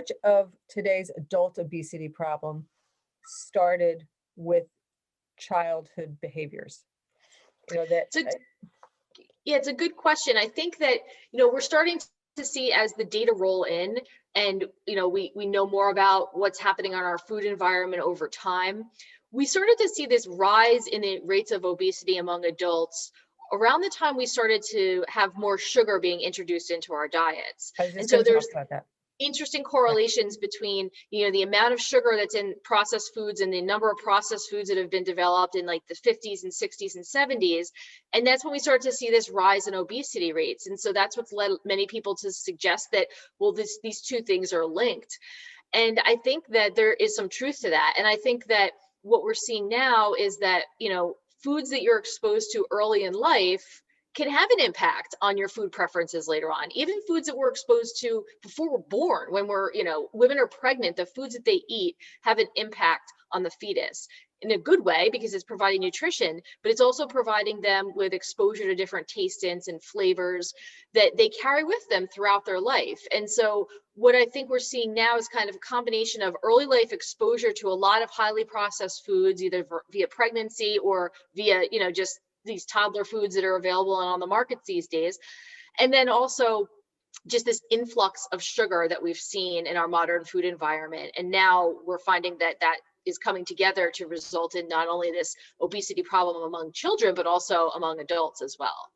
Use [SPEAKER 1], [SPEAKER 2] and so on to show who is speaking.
[SPEAKER 1] much of today's adult obesity problem started with childhood behaviors?
[SPEAKER 2] Yeah, it's a good question. I think that, we're starting to see as the data roll in and, we know more about what's happening on our food environment over time. We started to see this rise in the rates of obesity among adults around the time we started to have more sugar being introduced into our diets.
[SPEAKER 1] And so there's
[SPEAKER 2] interesting correlations between, the amount of sugar that's in processed foods and the number of processed foods that have been developed in like the 50s and 60s and 70s. And that's when we start to see this rise in obesity rates. And so that's what's led many people to suggest that, well, these two things are linked. And I think that there is some truth to that. And I think that what we're seeing now is that, foods that you're exposed to early in life can have an impact on your food preferences later on. Even foods that we're exposed to before we're born, when women are pregnant, the foods that they eat have an impact on the fetus in a good way because it's providing nutrition, but it's also providing them with exposure to different tastings and flavors that they carry with them throughout their life. And so what I think we're seeing now is kind of a combination of early life exposure to a lot of highly processed foods, either via pregnancy or via, just these toddler foods that are available and on the markets these days. And then also just this influx of sugar that we've seen in our modern food environment. And now we're finding that that is coming together to result in not only this obesity problem among children, but also among adults as well.